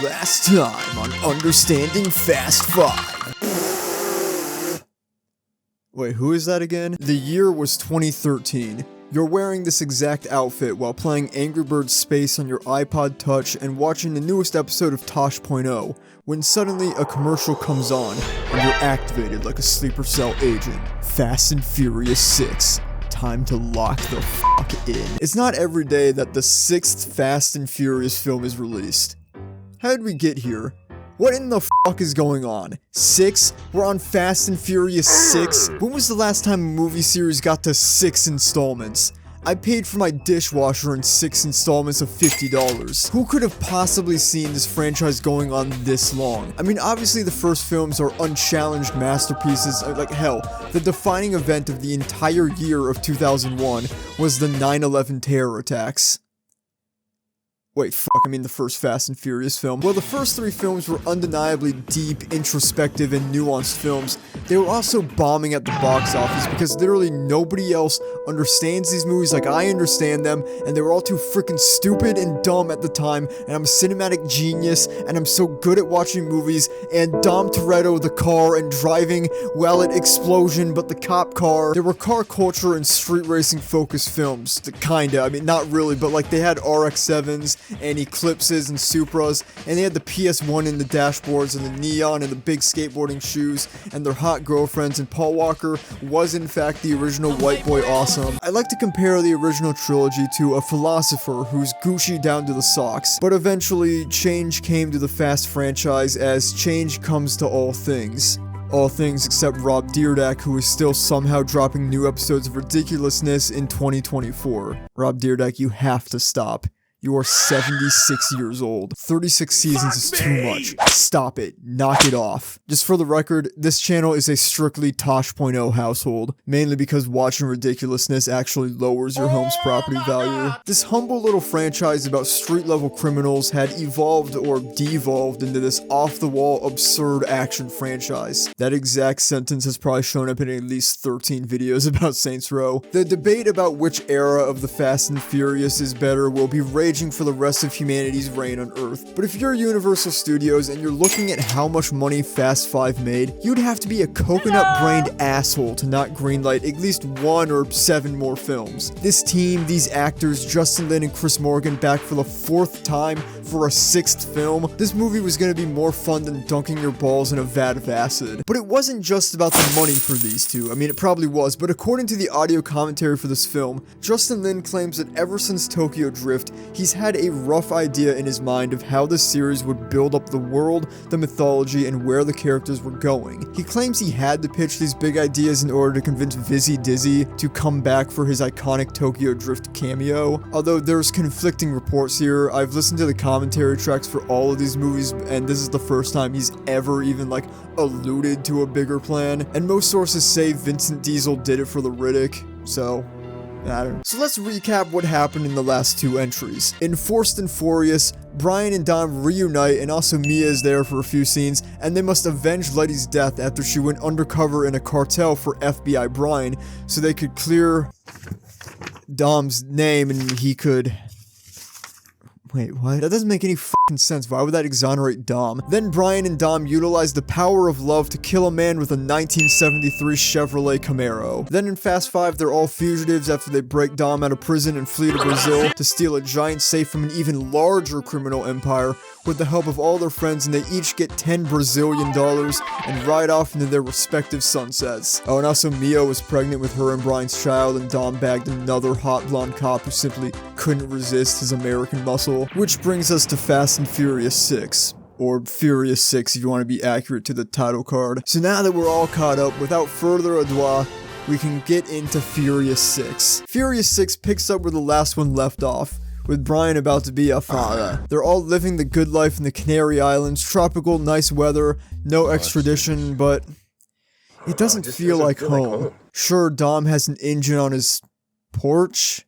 Last time on Understanding Fast 5. Wait, who is that again? The year was 2013. You're wearing this exact outfit while playing Angry Birds Space on your iPod Touch and watching the newest episode of Tosh.0, when suddenly a commercial comes on and you're activated like a sleeper cell agent. Fast and Furious 6. Time to lock the fuck in. It's not every day that the 6th Fast and Furious film is released. How did we get here? What in the fuck is going on? 6? We're on Fast and Furious 6? When was the last time a movie series got to 6 installments? I paid for my dishwasher in 6 installments of $50. Who could have possibly seen this franchise going on this long? I mean, obviously the first films are unchallenged masterpieces, like hell, the defining event of the entire year of 2001 was the 9/11 terror attacks. Wait, fuck, I mean the first Fast and Furious film. While the first 3 films were undeniably deep, introspective, and nuanced films, they were also bombing at the box office because literally nobody else understands these movies like I understand them, and they were all too freaking stupid and dumb at the time, and I'm a cinematic genius, and I'm so good at watching movies, and Dom Toretto, the car, and driving, well, at Explosion, but the cop car. There were car culture and street racing focused films, kinda, I mean not really, but like they had RX-7s, and Eclipses and Supras, and they had the PS1 in the dashboards and the neon and the big skateboarding shoes and their hot girlfriends, and Paul Walker was in fact the original white boy awesome. I like to compare the original trilogy to a philosopher who's Gucci down to the socks, but eventually change came to the Fast franchise as change comes to all things. All things except Rob Dyrdek, who is still somehow dropping new episodes of ridiculousness in 2024. Rob Dyrdek, you have to stop. You are 76 years old. 36 seasons is too much. Stop it. Knock it off. Just for the record, this channel is a strictly Tosh.0 household, mainly because watching ridiculousness actually lowers your home's property value. This humble little franchise about street-level criminals had evolved or devolved into this off-the-wall absurd action franchise. That exact sentence has probably shown up in at least 13 videos about Saints Row. The debate about which era of the Fast and Furious is better will be raging for the rest of humanity's reign on Earth. But if you're Universal Studios and you're looking at how much money Fast 5 made, you'd have to be a coconut-brained asshole to not greenlight at least 1 or 7 more films. This team, these actors, Justin Lin and Chris Morgan back for the 4th time for a 6th film. This movie was going to be more fun than dunking your balls in a vat of acid. But it wasn't just about the money for these two. I mean, it probably was, but according to the audio commentary for this film, Justin Lin claims that ever since Tokyo Drift, he's had a rough idea in his mind of how this series would build up the world, the mythology, and where the characters were going. He claims he had to pitch these big ideas in order to convince Vizzy Dizzy to come back for his iconic Tokyo Drift cameo. Although there's conflicting reports here, I've listened to the commentary tracks for all of these movies, and this is the first time he's ever even like alluded to a bigger plan. And most sources say Vincent Diesel did it for the Riddick, so So let's recap what happened in the last 2 entries. In Forced and Furious, Brian and Dom reunite, and also Mia is there for a few scenes, and they must avenge Letty's death after she went undercover in a cartel for FBI Brian, so they could clear Dom's name and he could... Wait, what? That doesn't make any fucking sense. Why would that exonerate Dom? Then Brian and Dom utilize the power of love to kill a man with a 1973 Chevrolet Camaro. Then in Fast 5, they're all fugitives after they break Dom out of prison and flee to Brazil to steal a giant safe from an even larger criminal empire with the help of all their friends, and they each get $10 Brazilian and ride off into their respective sunsets. Oh, and also Mia was pregnant with her and Brian's child, and Dom bagged another hot blonde cop who simply couldn't resist his American muscle. Which brings us to Fast and Furious 6. Or Furious 6 if you want to be accurate to the title card. So now that we're all caught up, without further ado, we can get into Furious 6. Furious 6 picks up where the last one left off, with Brian about to be a father. They're all living the good life in the Canary Islands, tropical, nice weather, no extradition, but it doesn't feel like home. Sure, Dom has an engine on his porch.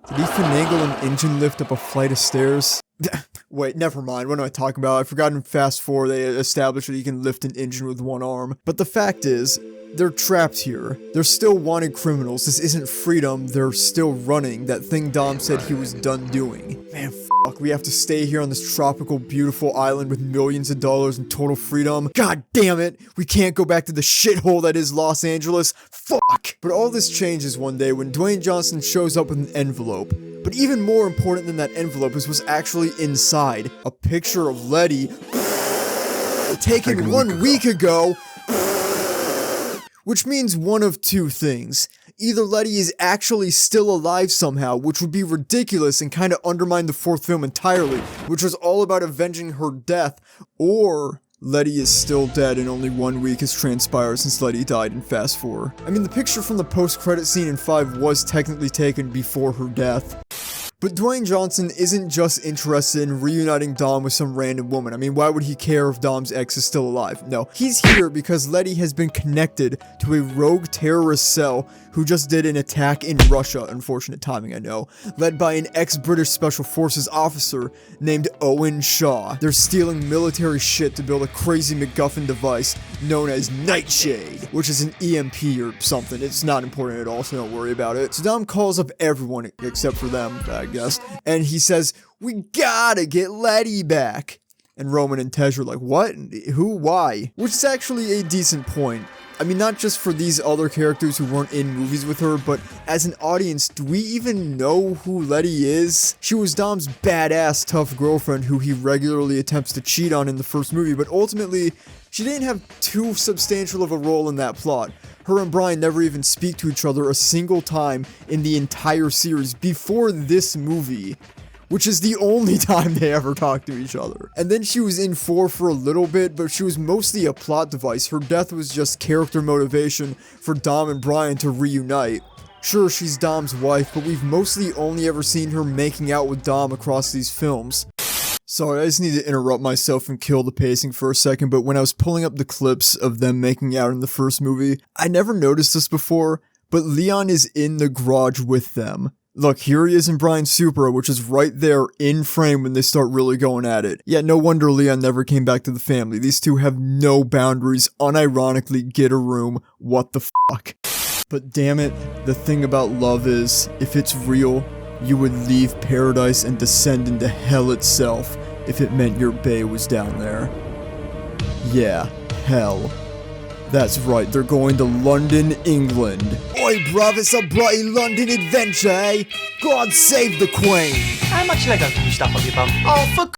Did he finagle an engine lift up a flight of stairs? Wait, never mind, what am I talking about? I forgot in Fast 4 they established that you can lift an engine with one arm. But the fact is, They're trapped here. They're still wanted criminals. This isn't freedom. They're still running. That thing Dom said he was done doing. Man, fuck. We have to stay here on this tropical, beautiful island with millions of dollars and total freedom. God damn it. We can't go back to the shithole that is Los Angeles. Fuck. But all this changes one day when Dwayne Johnson shows up with an envelope. But even more important than that envelope is what's actually inside. A picture of Letty taken 1 week ago. Which means one of two things. Either Letty is actually still alive somehow, which would be ridiculous and kind of undermine the fourth film entirely, which was all about avenging her death, or Letty is still dead and only 1 week has transpired since Letty died in Fast 4. I mean, the picture from the post-credit scene in 5 was technically taken before her death. But Dwayne Johnson isn't just interested in reuniting Dom with some random woman. I mean, why would he care if Dom's ex is still alive? No, he's here because Letty has been connected to a rogue terrorist cell who just did an attack in Russia, unfortunate timing I know, led by an ex-British Special Forces officer named Owen Shaw. They're stealing military shit to build a crazy MacGuffin device known as Nightshade, which is an EMP or something. It's not important at all, so don't worry about it. So Dom calls up everyone except for them, I guess, and he says, "We gotta get Letty back." And Roman and Tej are like, what? Who? Why? Which is actually a decent point. I mean, not just for these other characters who weren't in movies with her, but as an audience, do we even know who Letty is? She was Dom's badass, tough girlfriend who he regularly attempts to cheat on in the first movie, but ultimately, she didn't have too substantial of a role in that plot. Her and Brian never even speak to each other a single time in the entire series before this movie, which is the only time they ever talk to each other. And then she was in 4 for a little bit, but she was mostly a plot device. Her death was just character motivation for Dom and Brian to reunite. Sure, she's Dom's wife, but we've mostly only ever seen her making out with Dom across these films. Sorry, I just need to interrupt myself and kill the pacing for a second, but when I was pulling up the clips of them making out in the first movie, I never noticed this before, but Leon is in the garage with them. Look, here he is in Brian's Supra, which is right there in frame when they start really going at it. Yeah, no wonder Leon never came back to the family. These two have no boundaries, unironically get a room, what the fuck. But damn it, the thing about love is, if it's real, you would leave paradise and descend into hell itself if it meant your bae was down there. Yeah, hell. That's right, they're going to London, England. Oi, bruv, it's a bloody London adventure, eh? God save the Queen! Oh, fuck.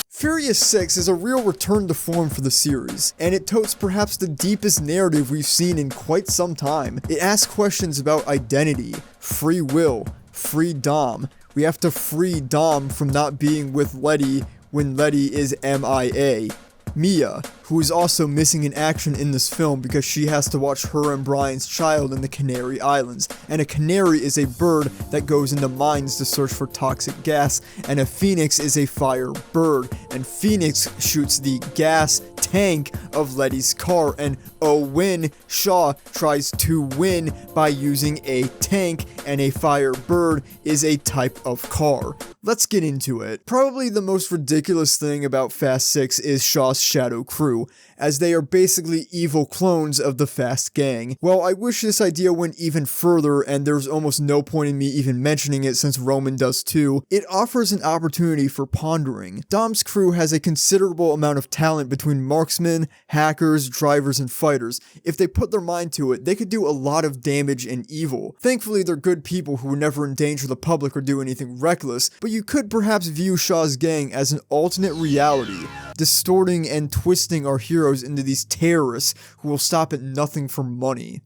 Furious 6 is a real return to form for the series, and it totes perhaps the deepest narrative we've seen in quite some time. It asks questions about identity, free will, free Dom. We have to free Dom from not being with Letty when Letty is MIA. Mia, who is also missing in action in this film because she has to watch her and Brian's child in the Canary Islands, and a canary is a bird that goes into mines to search for toxic gas, and a phoenix is a fire bird, and Phoenix shoots the gas tank of Letty's car, and Owen Shaw tries to win by using a tank, and a fire bird is a type of car. Let's get into it. Probably the most ridiculous thing about Fast 6 is Shaw's Shadow Crew, as they are basically evil clones of the Fast Gang. Well, I wish this idea went even further, and there's almost no point in me even mentioning it since Roman does too. It offers an opportunity for pondering. Dom's crew has a considerable amount of talent between marksmen, hackers, drivers, and fighters. If they put their mind to it, they could do a lot of damage and evil. Thankfully, they're good people who would never endanger the public or do anything reckless, but you could perhaps view Shaw's gang as an alternate reality, distorting and twisting our heroes into these terrorists who will stop at nothing for money.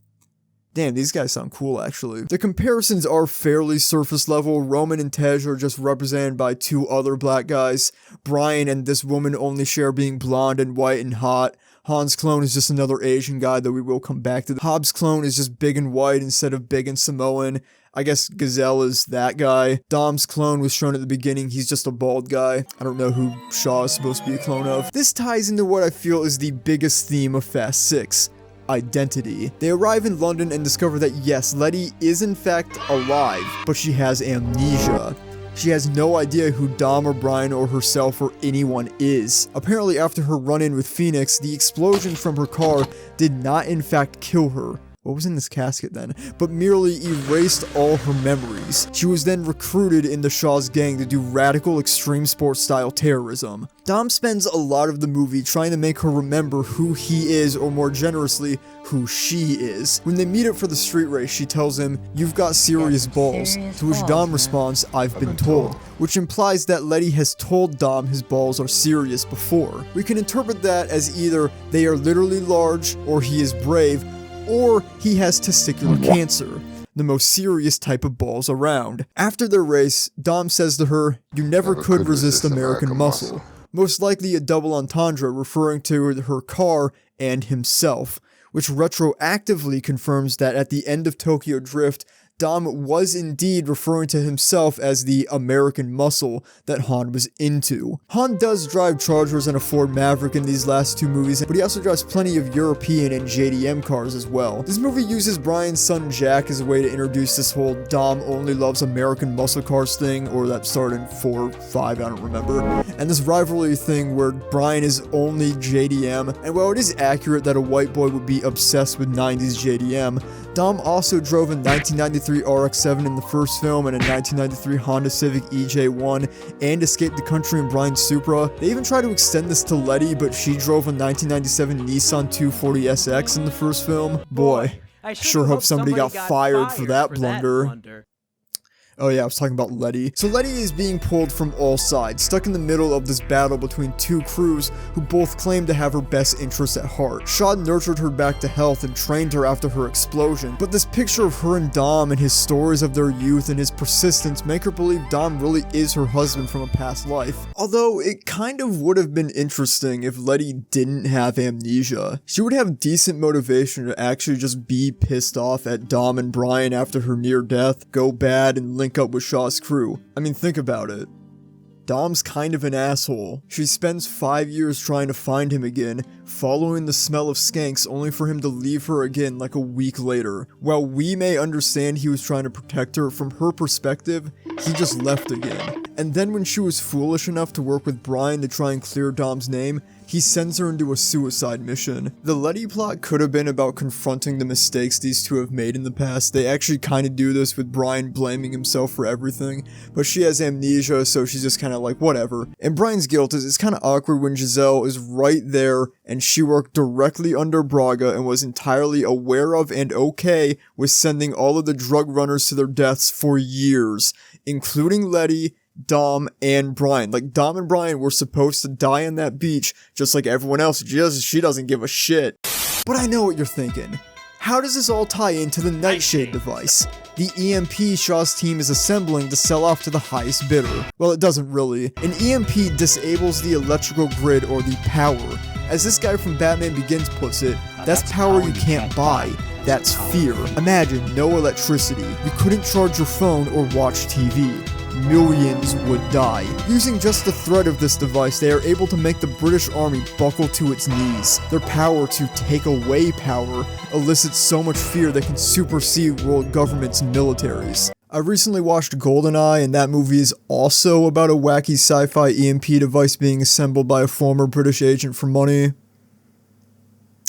Damn, these guys sound cool, actually. The comparisons are fairly surface level. Roman and Tej are just represented by 2 other black guys. Brian and this woman only share being blonde and white and hot. Han's clone is just another Asian guy that we will come back to. Hobbs' clone is just big and white instead of big and Samoan. I guess Gazelle is that guy. Dom's clone was shown at the beginning. He's just a bald guy. I don't know who Shaw is supposed to be a clone of. This ties into what I feel is the biggest theme of Fast 6. Identity. They arrive in London and discover that yes, Letty is in fact alive, but she has amnesia. She has no idea who Dom or Brian or herself or anyone is. Apparently after her run-in with Phoenix, the explosion from her car did not in fact kill her. What was in this casket then? But merely erased all her memories. She was then recruited into Shaw's gang to do radical extreme sports style terrorism. Dom spends a lot of the movie trying to make her remember who he is, or more generously, who she is. When they meet up for the street race, she tells him, "You've got serious balls," to which Dom responds, "I've been told," which implies that Letty has told Dom his balls are serious before. We can interpret that as either they are literally large, or he is brave, or he has testicular cancer, the most serious type of balls around. After their race, Dom says to her, "You never could resist American muscle," most likely a double entendre referring to her car and himself, which retroactively confirms that at the end of Tokyo Drift, Dom was indeed referring to himself as the American muscle that Han was into. Han does drive Chargers and a Ford Maverick in these last two movies, but he also drives plenty of European and JDM cars as well. This movie uses Brian's son Jack as a way to introduce this whole Dom only loves American muscle cars thing, or that started in 4 or 5, I don't remember, and this rivalry thing where Brian is only JDM, and while it is accurate that a white boy would be obsessed with 90s JDM, Dom also drove a 1993 RX-7 in the first film and a 1993 Honda Civic EJ1 and escaped the country in Brian's Supra. They even tried to extend this to Letty, but she drove a 1997 Nissan 240SX in the first film. Boy, I sure hope somebody got fired for that blunder. Oh yeah, I was talking about Letty. So Letty is being pulled from all sides, stuck in the middle of this battle between two crews who both claim to have her best interests at heart. Shaw nurtured her back to health and trained her after her explosion, but this picture of her and Dom and his stories of their youth and his persistence make her believe Dom really is her husband from a past life. Although it kind of would have been interesting if Letty didn't have amnesia. She would have decent motivation to actually just be pissed off at Dom and Brian after her near death, go bad, and link up with Shaw's crew. I mean, think about it. Dom's kind of an asshole. She spends 5 years trying to find him again, following the smell of skanks only for him to leave her again like a week later. While we may understand he was trying to protect her, from her perspective, he just left again. And then when she was foolish enough to work with Brian to try and clear Dom's name, he sends her into a suicide mission. The Letty plot could have been about confronting the mistakes these two have made in the past. They actually kind of do this with Brian blaming himself for everything, but she has amnesia, so she's just kind of like, whatever. And Brian's guilt is it's kind of awkward when Giselle is right there and she worked directly under Braga and was entirely aware of and okay with sending all of the drug runners to their deaths for years, including Letty, Dom, and Brian. Like, Dom and Brian were supposed to die on that beach just like everyone else. She doesn't give a shit. But I know what you're thinking. How does this all tie into the Nightshade device? The EMP Shaw's team is assembling to sell off to the highest bidder. Well, it doesn't really. An EMP disables the electrical grid, or the power. As this guy from Batman Begins puts it, that's power you can't buy. That's fear. Imagine no electricity. You couldn't charge your phone or watch TV. Millions would die. Using just the threat of this device, they are able to make the British Army buckle to its knees. Their power to take away power elicits so much fear they can supersede world governments and militaries. I recently watched GoldenEye, and that movie is also about a wacky sci-fi EMP device being assembled by a former British agent for money.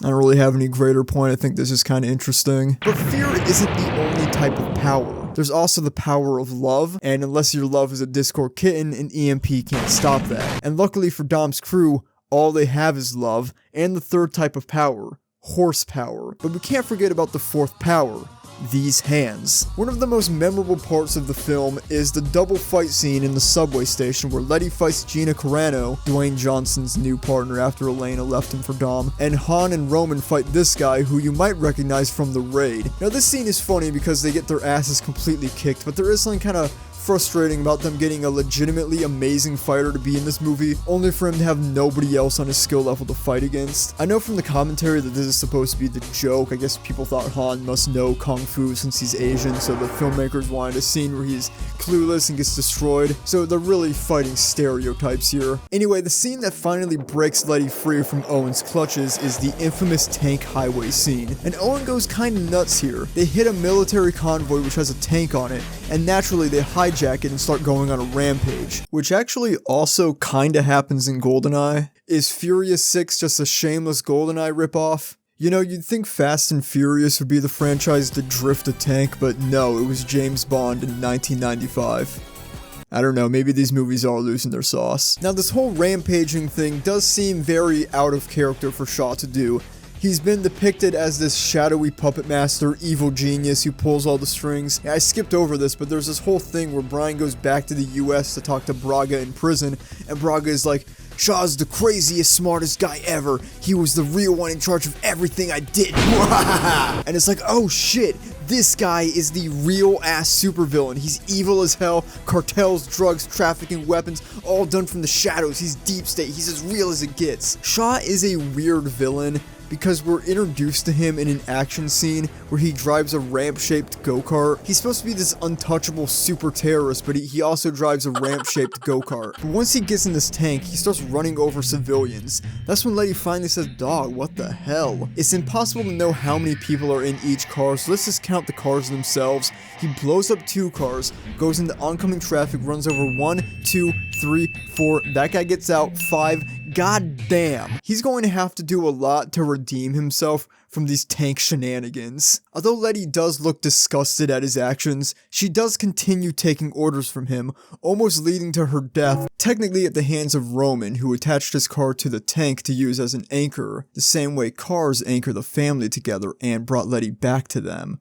I don't really have any greater point. I think this is kind of interesting. But fear isn't the only type of power. There's also the power of love, and unless your love is a Discord kitten, an EMP can't stop that. And luckily for Dom's crew, all they have is love, and the third type of power, horsepower. But we can't forget about the fourth power, these hands. One of the most memorable parts of the film is the double fight scene in the subway station where Letty fights Gina Carano, Dwayne Johnson's new partner after Elena left him for Dom, and Han and Roman fight this guy who you might recognize from The Raid. Now this scene is funny because they get their asses completely kicked, but there is something kind of frustrating about them getting a legitimately amazing fighter to be in this movie, only for him to have nobody else on his skill level to fight against. I know from the commentary that this is supposed to be the joke. I guess people thought Han must know Kung Fu since he's Asian, so the filmmakers wanted a scene where he's clueless and gets destroyed, so they're really fighting stereotypes here. Anyway, the scene that finally breaks Letty free from Owen's clutches is the infamous tank highway scene, and Owen goes kinda nuts here. They hit a military convoy which has a tank on it, and naturally they hijack it and start going on a rampage, which actually also kinda happens in GoldenEye. Is Furious 6 just a shameless GoldenEye ripoff? You know, you'd think Fast and Furious would be the franchise to drift a tank, but no, it was James Bond in 1995. I don't know, maybe these movies are losing their sauce. Now this whole rampaging thing does seem very out of character for Shaw to do. He's been depicted as this shadowy puppet master, evil genius who pulls all the strings. Yeah, I skipped over this, but there's this whole thing where Brian goes back to the US to talk to Braga in prison, and Braga is like, Shaw's the craziest, smartest guy ever. He was the real one in charge of everything I did. And it's like, oh shit, this guy is the real ass supervillain. He's evil as hell, cartels, drugs, trafficking, weapons, all done from the shadows. He's deep state, he's as real as it gets. Shaw is a weird villain because we're introduced to him in an action scene where he drives a ramp-shaped go-kart. He's supposed to be this untouchable super terrorist, but he also drives a ramp-shaped go-kart. But once he gets in this tank, he starts running over civilians. That's when Letty finally says, dog, what the hell? It's impossible to know how many people are in each car, so let's just count the cars themselves. He blows up 2 cars, goes into oncoming traffic, runs over 1, 2, 3, 4, that guy gets out, 5, god damn. He's going to have to do a lot to redeem himself from these tank shenanigans. Although Letty does look disgusted at his actions, she does continue taking orders from him, almost leading to her death, technically at the hands of Roman, who attached his car to the tank to use as an anchor, the same way cars anchor the family together and brought Letty back to them.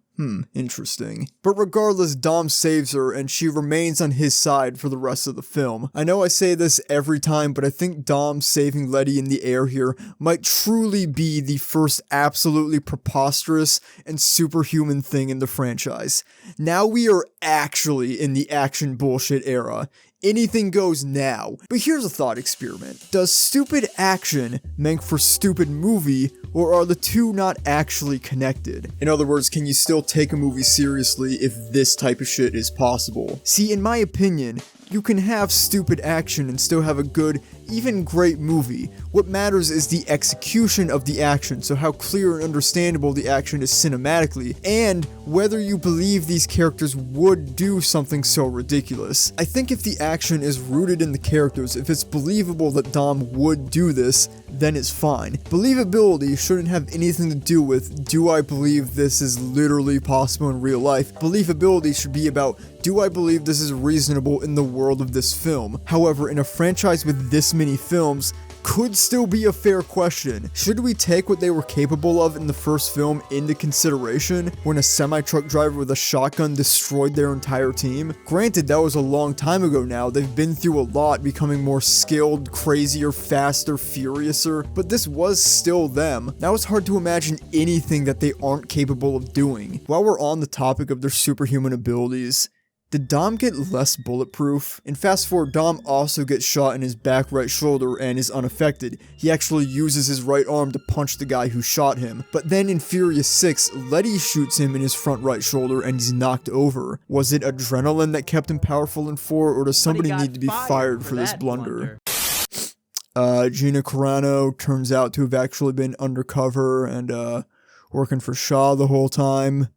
Interesting. But regardless, Dom saves her and she remains on his side for the rest of the film. I know I say this every time, but I think Dom saving Letty in the air here might truly be the first absolutely preposterous and superhuman thing in the franchise. Now we are actually in the action bullshit era. Anything goes now. But here's a thought experiment. Does stupid action make for stupid movie, or are the two not actually connected? In other words, can you still take a movie seriously if this type of shit is possible? See, in my opinion, you can have stupid action and still have a good, even great movie. What matters is the execution of the action, so how clear and understandable the action is cinematically, and whether you believe these characters would do something so ridiculous. I think if the action is rooted in the characters, if it's believable that Dom would do this, then it's fine. Believability shouldn't have anything to do with, do I believe this is literally possible in real life? Believability should be about, do I believe this is reasonable in the world of this film? However, in a franchise with this many films, could still be a fair question. Should we take what they were capable of in the first film into consideration when a semi-truck driver with a shotgun destroyed their entire team? Granted, that was a long time ago now. They've been through a lot, becoming more skilled, crazier, faster, furiouser, but this was still them. Now it's hard to imagine anything that they aren't capable of doing. While we're on the topic of their superhuman abilities, did Dom get less bulletproof? In Fast Forward, Dom also gets shot in his back right shoulder and is unaffected. He actually uses his right arm to punch the guy who shot him. But then in Furious 6, Letty shoots him in his front right should and he's knocked over. Was it adrenaline that kept him powerful in 4, or does somebody need to be fired for this blunder? Gina Carano turns out to have actually been undercover and working for Shaw the whole time.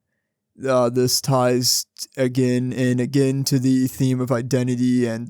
This ties again and again to the theme of identity and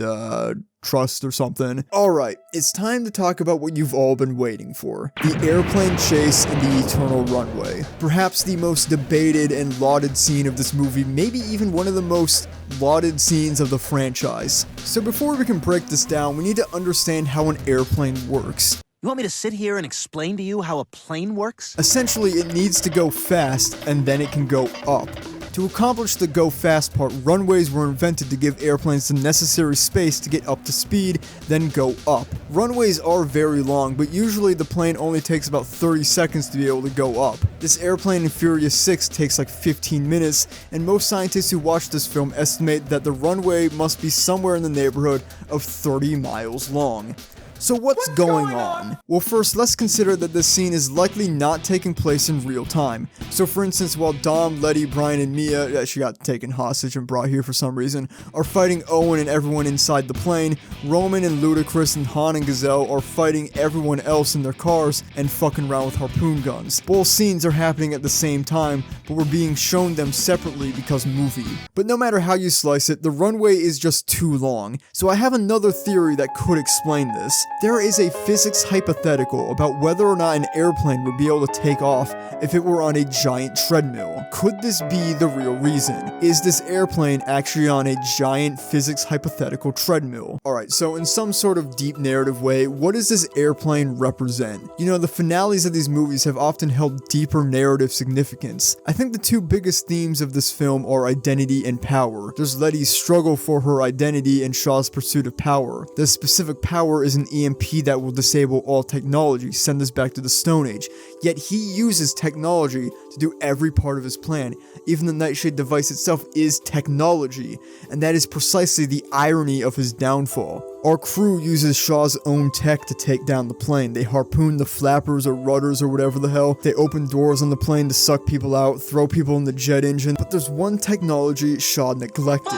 trust or something. Alright, it's time to talk about what you've all been waiting for. The airplane chase in the Eternal Runway. Perhaps the most debated and lauded scene of this movie, maybe even one of the most lauded scenes of the franchise. So before we can break this down, we need to understand how an airplane works. You want me to sit here and explain to you how a plane works? Essentially, it needs to go fast, and then it can go up. To accomplish the go fast part, runways were invented to give airplanes the necessary space to get up to speed, then go up. Runways are very long, but usually the plane only takes about 30 seconds to be able to go up. This airplane in Furious 6 takes like 15 minutes, and most scientists who watch this film estimate that the runway must be somewhere in the neighborhood of 30 miles long. So what's going on? Well, first, let's consider that this scene is likely not taking place in real time. So for instance, while Dom, Letty, Brian, and Mia, she got taken hostage and brought here for some reason, are fighting Owen and everyone inside the plane, Roman and Ludacris and Han and Gazelle are fighting everyone else in their cars and fucking around with harpoon guns. Both scenes are happening at the same time, but we're being shown them separately because movie. But no matter how you slice it, the runway is just too long. So I have another theory that could explain this. There is a physics hypothetical about whether or not an airplane would be able to take off if it were on a giant treadmill. Could this be the real reason? Is this airplane actually on a giant physics hypothetical treadmill? Alright, so in some sort of deep narrative way, what does this airplane represent? You know, the finales of these movies have often held deeper narrative significance. I think the two biggest themes of this film are identity and power. There's Letty's struggle for her identity and Shaw's pursuit of power. This specific power is an EMP that will disable all technology, send us back to the Stone Age. Yet he uses technology to do every part of his plan. Even the Nightshade device itself is technology, and that is precisely the irony of his downfall. Our crew uses Shaw's own tech to take down the plane. They harpoon the flappers or rudders or whatever the hell. They open doors on the plane to suck people out, throw people in the jet engine. But there's one technology Shaw neglected: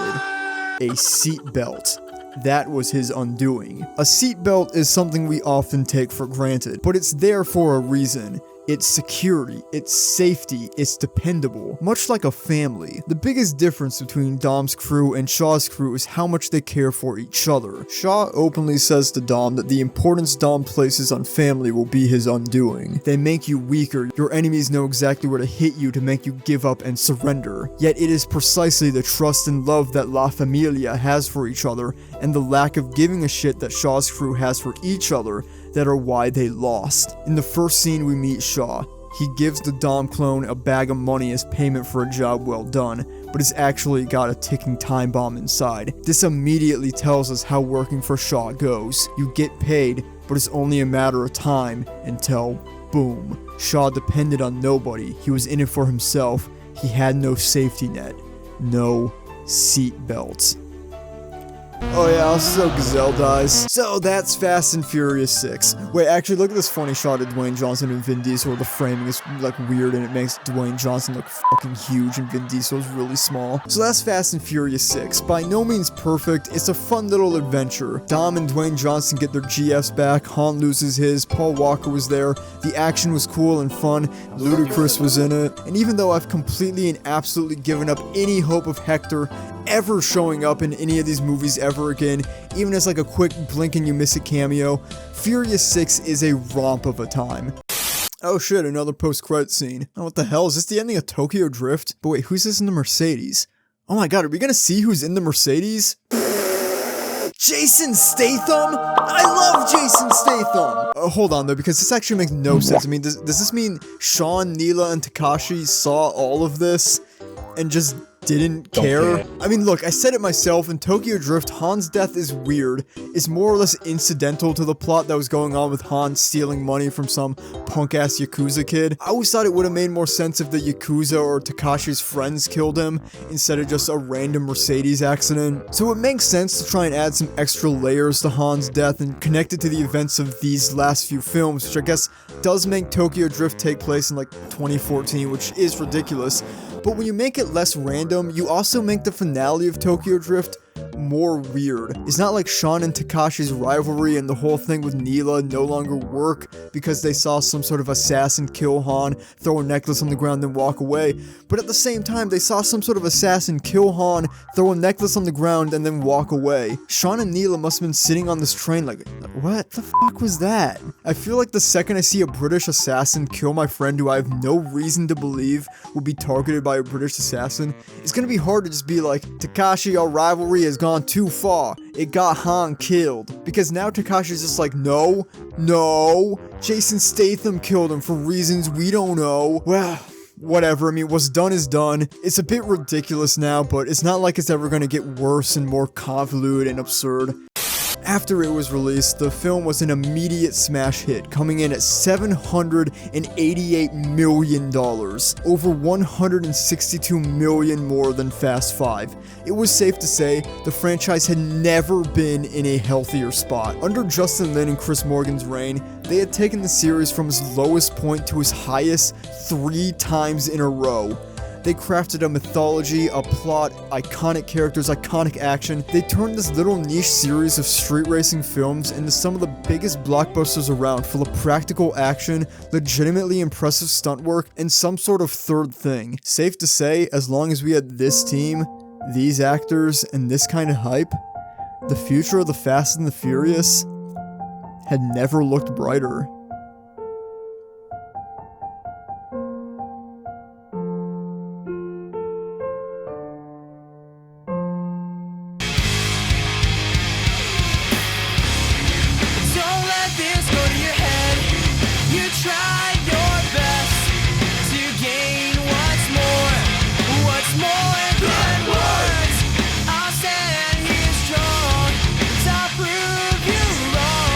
a seatbelt. That was his undoing. A seatbelt is something we often take for granted, but it's there for a reason. It's security, it's safety, it's dependable, much like a family. The biggest difference between Dom's crew and Shaw's crew is how much they care for each other. Shaw openly says to Dom that the importance Dom places on family will be his undoing. They make you weaker, your enemies know exactly where to hit you to make you give up and surrender. Yet it is precisely the trust and love that La Familia has for each other, and the lack of giving a shit that Shaw's crew has for each other, that are why they lost. In the first scene we meet Shaw. He gives the Dom clone a bag of money as payment for a job well done, but it's actually got a ticking time bomb inside. This immediately tells us how working for Shaw goes. You get paid, but it's only a matter of time until boom. Shaw depended on nobody. He was in it for himself. He had no safety net. No seatbelt. Oh yeah, also Gazelle dies. So that's Fast and Furious 6. Wait, actually look at this funny shot of Dwayne Johnson and Vin Diesel. The framing is like weird and it makes Dwayne Johnson look fucking huge and Vin Diesel's really small. So that's Fast and Furious 6. By no means perfect, it's a fun little adventure. Dom and Dwayne Johnson get their GFs back, Han loses his, Paul Walker was there, the action was cool and fun, Ludacris was in it, and even though I've completely and absolutely given up any hope of Hector ever showing up in any of these movies ever again, even as like a quick blink and you miss it cameo, Furious 6 is a romp of a time. Oh shit, another post-credit scene. Oh, what the hell, is this the ending of Tokyo Drift? But wait, who's this in the Mercedes? Oh my god, are we gonna see who's in the Mercedes? Jason Statham? I love Jason Statham! Hold on though, because this actually makes no sense. I mean, does this mean Sean, Neela, and Tekashi saw all of this and just didn't care? I mean, look, I said it myself, in Tokyo Drift, Han's death is weird. It's more or less incidental to the plot that was going on with Han stealing money from some punk-ass Yakuza kid. I always thought it would have made more sense if the Yakuza or Takashi's friends killed him, instead of just a random Mercedes accident. So it makes sense to try and add some extra layers to Han's death and connect it to the events of these last few films, which I guess does make Tokyo Drift take place in like 2014, which is ridiculous. But when you make it less random, you also make the finale of Tokyo Drift more weird. It's not like Sean and Takashi's rivalry and the whole thing with Neela no longer work because they saw some sort of assassin kill Han, throw a necklace on the ground, then walk away. But at the same time, they saw some sort of assassin kill Han, throw a necklace on the ground, and then walk away. Sean and Neela must have been sitting on this train like, what the fuck was that? I feel like the second I see a British assassin kill my friend who I have no reason to believe will be targeted by a British assassin, it's gonna be hard to just be like, Takashi, our rivalry has gone too far. It got Han killed. Because now Takashi's just like, no, Jason Statham killed him for reasons we don't know. Well, whatever, I mean, what's done is done. It's a bit ridiculous now, but it's not like it's ever gonna get worse and more convoluted and absurd. After it was released, the film was an immediate smash hit, coming in at $788 million, over $162 million more than Fast 5. It was safe to say the franchise had never been in a healthier spot. Under Justin Lin and Chris Morgan's reign, they had taken the series from its lowest point to its highest 3 times in a row. They crafted a mythology, a plot, iconic characters, iconic action. They turned this little niche series of street racing films into some of the biggest blockbusters around, full of practical action, legitimately impressive stunt work, and some sort of third thing. Safe to say, as long as we had this team, these actors, and this kind of hype, the future of the Fast and the Furious had never looked brighter.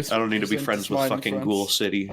I don't need to be friends with fucking Ghoul City.